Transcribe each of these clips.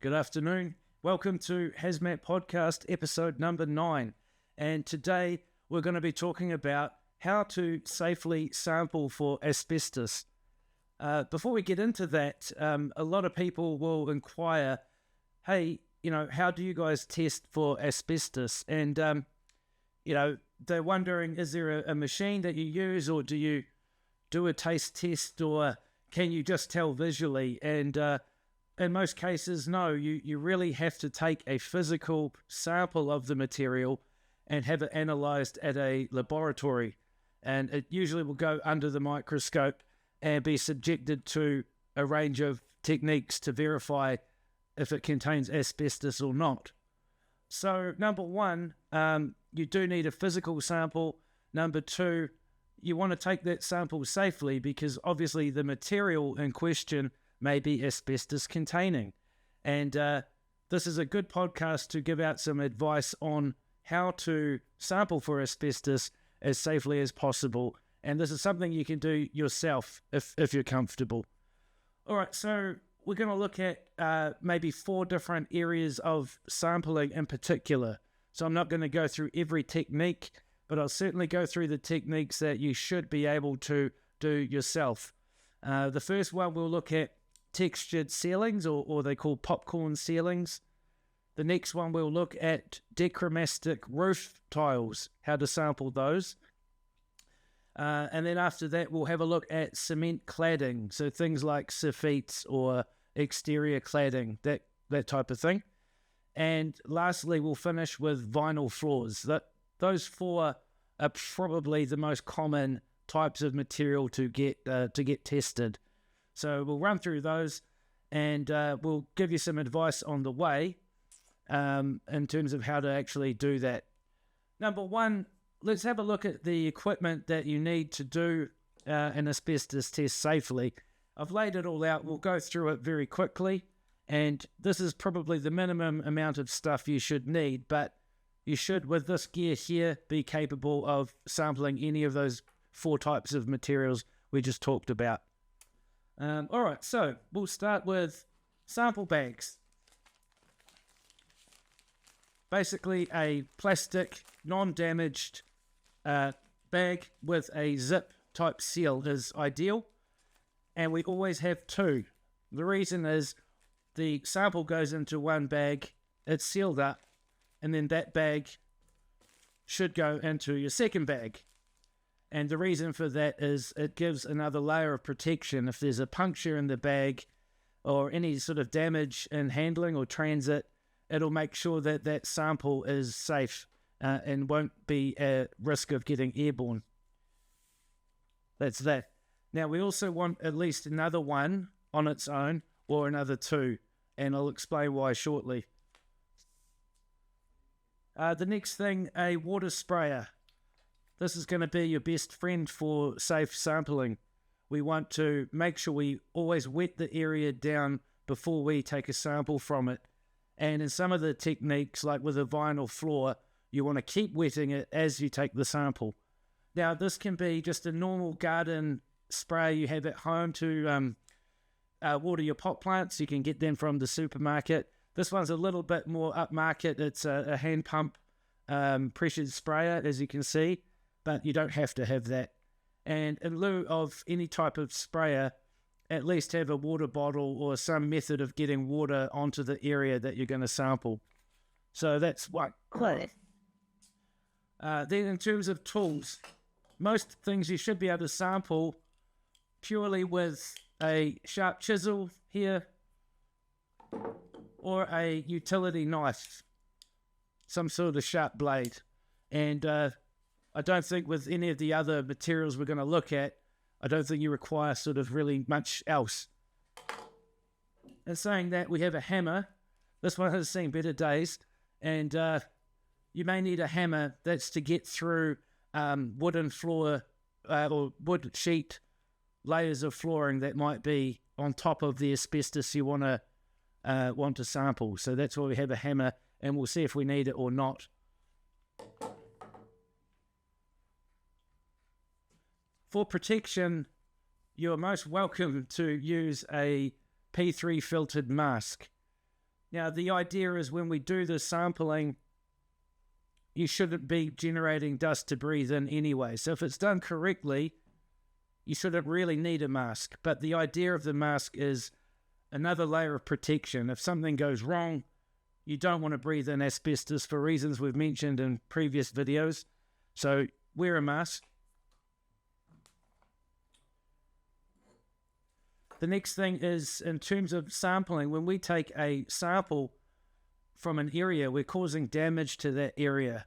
Good afternoon. Welcome to HazMat Podcast, episode number 9. And today we're going to be talking about how to safely sample for asbestos. Before we get into that, a lot of people will inquire, hey, how do you guys test for asbestos? And, they're wondering, is there a machine that you use, or do you do a taste test, or can you just tell visually? And in most cases, no, you really have to take a physical sample of the material and have it analysed at a laboratory. And it usually will go under the microscope and be subjected to a range of techniques to verify if it contains asbestos or not. So, number one, you do need a physical sample. Number two, you want to take that sample safely because obviously the material in question may be asbestos containing. And this is a good podcast to give out some advice on how to sample for asbestos as safely as possible. And this is something you can do yourself if you're comfortable. All right, so we're going to look at maybe 4 different areas of sampling in particular. So I'm not going to go through every technique, but I'll certainly go through the techniques that you should be able to do yourself. The first one we'll look at textured ceilings, or they call popcorn ceilings. The next one we'll look at Decramastic roof tiles, how to sample those. And then after that, we'll have a look at cement cladding, so things like sophites or exterior cladding, that type of thing. And lastly, we'll finish with vinyl floors. Those 4 are probably the most common types of material to get tested. So we'll run through those, and we'll give you some advice on the way in terms of how to actually do that. Number 1, let's have a look at the equipment that you need to do an asbestos test safely. I've laid it all out. We'll go through it very quickly, and this is probably the minimum amount of stuff you should need, but you should, with this gear here, be capable of sampling any of those 4 types of materials we just talked about. All right, so we'll start with sample bags. Basically, a plastic, non-damaged bag with a zip type seal is ideal, and we always have 2. The reason is the sample goes into one bag, it's sealed up, and then that bag should go into your second bag. And the reason for that is it gives another layer of protection. If there's a puncture in the bag or any sort of damage in handling or transit, it'll make sure that that sample is safe and won't be at risk of getting airborne. That's that. Now, we also want at least another one on its own or another 2, and I'll explain why shortly. The next thing, a water sprayer. This is going to be your best friend for safe sampling. We want to make sure we always wet the area down before we take a sample from it. And in some of the techniques, like with a vinyl floor, you want to keep wetting it as you take the sample. Now, this can be just a normal garden spray you have at home to water your pot plants. You can get them from the supermarket. This one's a little bit more upmarket. It's a hand pump pressured sprayer, as you can see. But you don't have to have that. And in lieu of any type of sprayer, at least have a water bottle or some method of getting water onto the area that you're going to sample. So that's one. Then in terms of tools, most things you should be able to sample purely with a sharp chisel here or a utility knife, some sort of sharp blade. And I don't think with any of the other materials we're going to look at, I don't think you require sort of really much else. And saying that, we have a hammer. This one has seen better days. And you may need a hammer that's to get through wooden floor or wood sheet layers of flooring that might be on top of the asbestos you want to sample. So that's why we have a hammer, and we'll see if we need it or not. For protection, you're most welcome to use a P3 filtered mask. Now, the idea is when we do the sampling, you shouldn't be generating dust to breathe in anyway. So if it's done correctly, you shouldn't really need a mask. But the idea of the mask is another layer of protection. If something goes wrong, you don't want to breathe in asbestos for reasons we've mentioned in previous videos. So wear a mask. The next thing is in terms of sampling. When we take a sample from an area, we're causing damage to that area.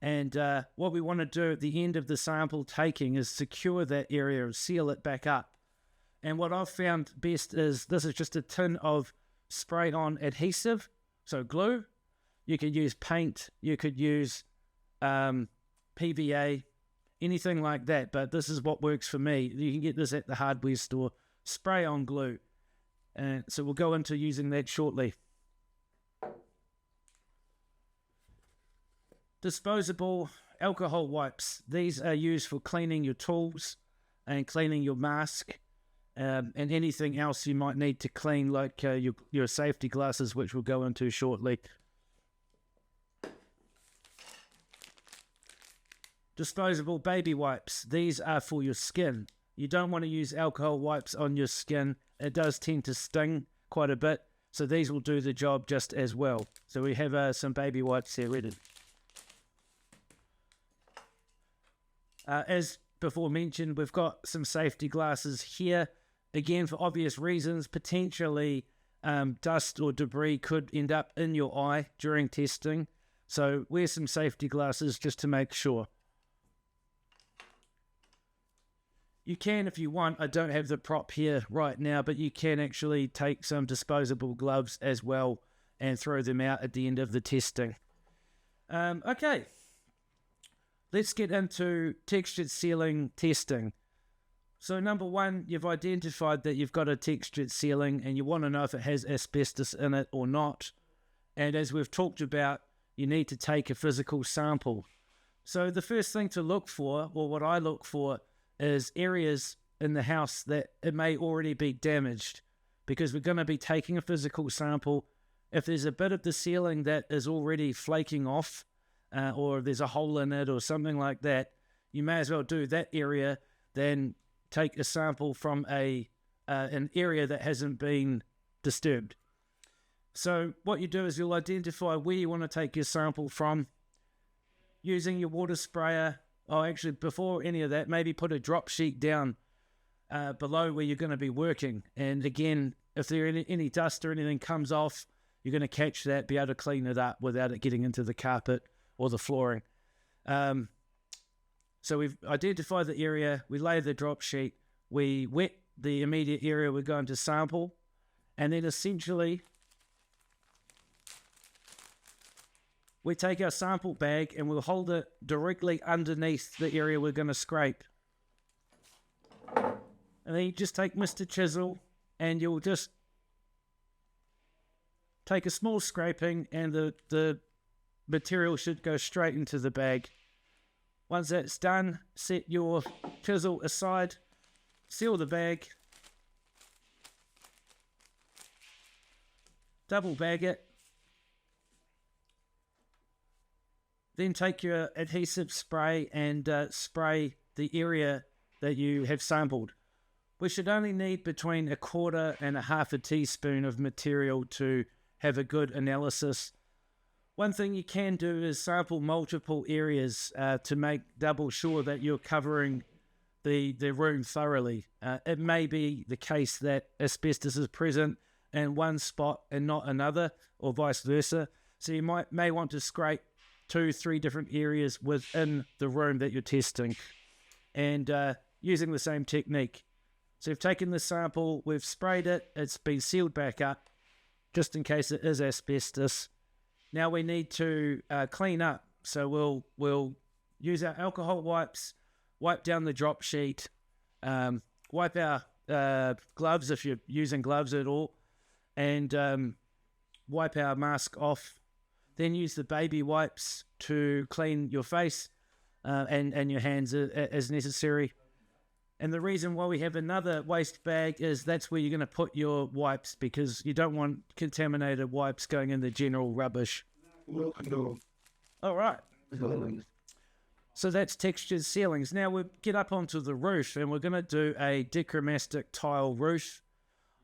And what we want to do at the end of the sample taking is secure that area and seal it back up. And what I've found best is this is just a tin of spray-on adhesive, so glue. You could use paint, you could use PVA, anything like that, but this is what works for me. You can get this at the hardware store. Spray-on glue. And so we'll go into using that shortly. Disposable alcohol wipes. These are used for cleaning your tools and cleaning your mask and anything else you might need to clean, like your safety glasses, which we'll go into shortly. Disposable baby wipes. These are for your skin. You don't want to use alcohol wipes on your skin. It does tend to sting quite a bit, so these will do the job just as well. So we have some baby wipes here ready. As before mentioned, we've got some safety glasses here. Again, for obvious reasons, potentially dust or debris could end up in your eye during testing. So wear some safety glasses just to make sure. You can, if you want, I don't have the prop here right now, but you can actually take some disposable gloves as well and throw them out at the end of the testing. Okay, let's get into textured ceiling testing. So number one, you've identified that you've got a textured ceiling and you want to know if it has asbestos in it or not. And as we've talked about, you need to take a physical sample. So the first thing to look for, or what I look for, is areas in the house that it may already be damaged, because we're going to be taking a physical sample. If there's a bit of the ceiling that is already flaking off, or there's a hole in it or something like that, you may as well do that area than take a sample from an area that hasn't been disturbed. So what you do is you'll identify where you want to take your sample from using your water sprayer. Oh, actually, before any of that, maybe put a drop sheet down below where you're going to be working. And again, if there any dust or anything comes off, you're going to catch that, be able to clean it up without it getting into the carpet or the flooring. So we've identified the area, we lay the drop sheet, we wet the immediate area we're going to sample, and then essentially we take our sample bag and we'll hold it directly underneath the area we're going to scrape. And then you just take Mr. Chisel and you'll just take a small scraping and the material should go straight into the bag. Once that's done, set your chisel aside, seal the bag, double bag it, then take your adhesive spray and spray the area that you have sampled. We should only need between 1/4 and 1/2 teaspoon of material to have a good analysis. One thing you can do is sample multiple areas to make double sure that you're covering the room thoroughly. It may be the case that asbestos is present in one spot and not another, or vice versa. So you may want to scrape 2-3 different areas within the room that you're testing, and using the same technique. So we've taken the sample, we've sprayed it, it's been sealed back up, just in case it is asbestos. Now we need to clean up. So we'll use our alcohol wipes, wipe down the drop sheet, wipe our gloves if you're using gloves at all, and wipe our mask off. Then use the baby wipes to clean your face and your hands as necessary. And the reason why we have another waste bag is that's where you're going to put your wipes, because you don't want contaminated wipes going in the general rubbish. All right. So that's textured ceilings. Now we'll get up onto the roof and we're going to do a Decramastic tile roof.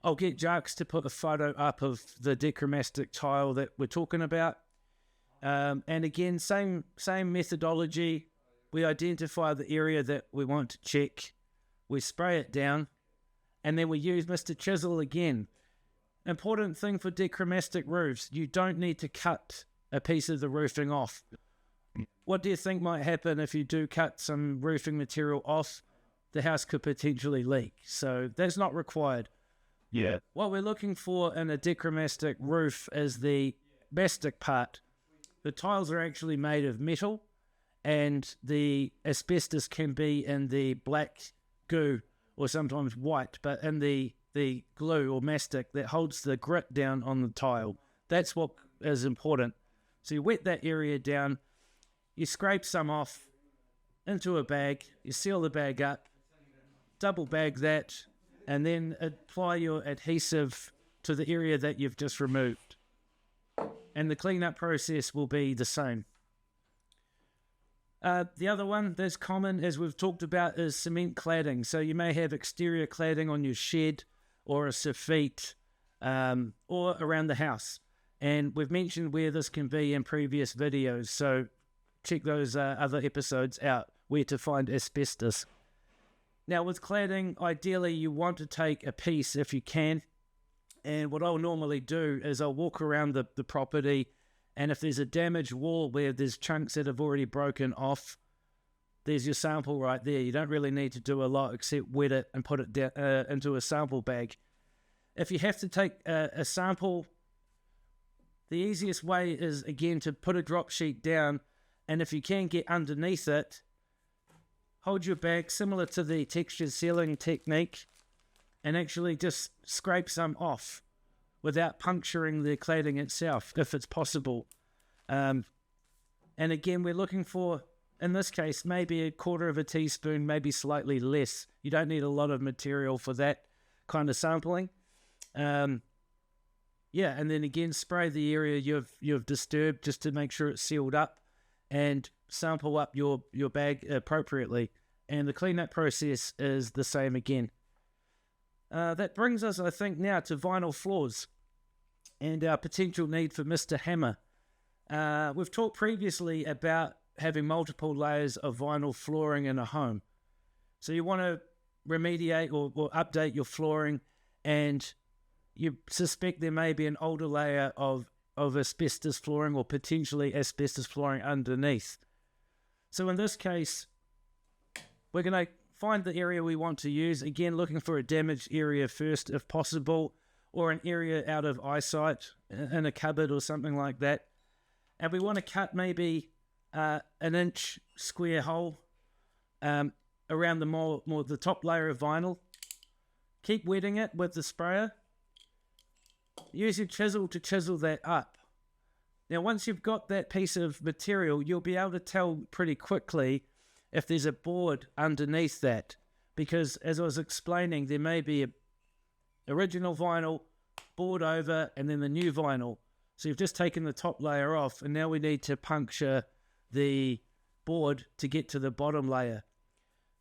I'll get Jacques to put a photo up of the Decramastic tile that we're talking about. And again, same methodology. We identify the area that we want to check. We spray it down, and then we use Mr. Chisel again. Important thing for Decramastic roofs, you don't need to cut a piece of the roofing off. What do you think might happen if you do cut some roofing material off? The house could potentially leak, so that's not required. Yeah. What we're looking for in a Decramastic roof is the mastic part. The tiles are actually made of metal, and the asbestos can be in the black goo or sometimes white, but in the glue or mastic that holds the grit down on the tile. That's what is important. So you wet that area down, you scrape some off into a bag, you seal the bag up, double bag that, and then apply your adhesive to the area that you've just removed. And the cleanup process will be the same. The other one that's common, as we've talked about, is cement cladding. So you may have exterior cladding on your shed or a soffit or around the house. And we've mentioned where this can be in previous videos, so check those other episodes out, where to find asbestos. Now with cladding, ideally you want to take a piece if you can. And what I'll normally do is I'll walk around the property, and if there's a damaged wall where there's chunks that have already broken off, there's your sample right there. You don't really need to do a lot except wet it and put it down, into a sample bag. If you have to take a sample, the easiest way is, again, to put a drop sheet down, and if you can get underneath it, hold your bag similar to the textured sealing technique and actually just scrape some off without puncturing the cladding itself, if it's possible. And again, we're looking for, in this case, maybe 1/4 of a teaspoon, maybe slightly less. You don't need a lot of material for that kind of sampling. Yeah, and then again, spray the area you've disturbed just to make sure it's sealed up, and sample up your bag appropriately. And the cleanup process is the same again. That brings us, I think, now to vinyl floors and our potential need for Mr. Hammer. We've talked previously about having multiple layers of vinyl flooring in a home. So you want to remediate or update your flooring, and you suspect there may be an older layer of asbestos flooring or potentially asbestos flooring underneath. So in this case, we're going to find the area we want to use. Again, looking for a damaged area first if possible, or an area out of eyesight in a cupboard or something like that. And we want to cut maybe an inch square hole around the top layer of vinyl. Keep wetting it with the sprayer. Use your chisel to chisel that up. Now, once you've got that piece of material, you'll be able to tell pretty quickly if there's a board underneath that, because as I was explaining, there may be a original vinyl, board over, and then the new vinyl. So you've just taken the top layer off, and now we need to puncture the board to get to the bottom layer.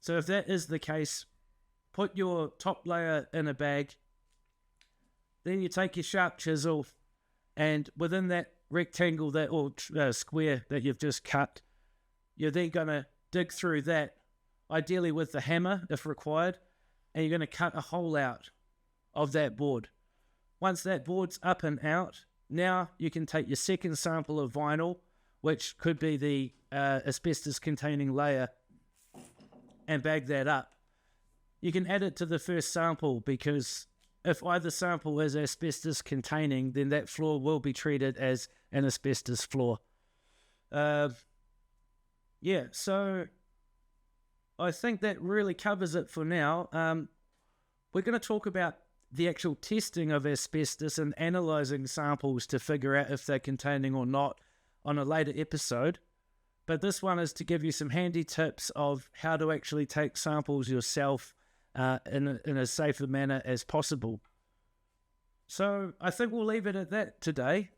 So if that is the case, put your top layer in a bag, then you take your sharp chisel, and within that rectangle or square that you've just cut, you're then going to dig through that, ideally with the hammer if required, and you're going to cut a hole out of that board. Once that board's up and out, now you can take your second sample of vinyl, which could be the asbestos containing layer, and bag that up. You can add it to the first sample, because if either sample is asbestos containing, then that floor will be treated as an asbestos floor. Yeah, so I think that really covers it for now. We're going to talk about the actual testing of asbestos and analysing samples to figure out if they're containing or not on a later episode. But this one is to give you some handy tips of how to actually take samples yourself in a safer manner as possible. So I think we'll leave it at that today.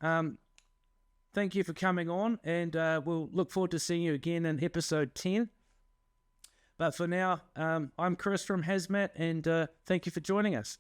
Thank you for coming on, and we'll look forward to seeing you again in episode 10. But for now, I'm Chris from HazMat, and thank you for joining us.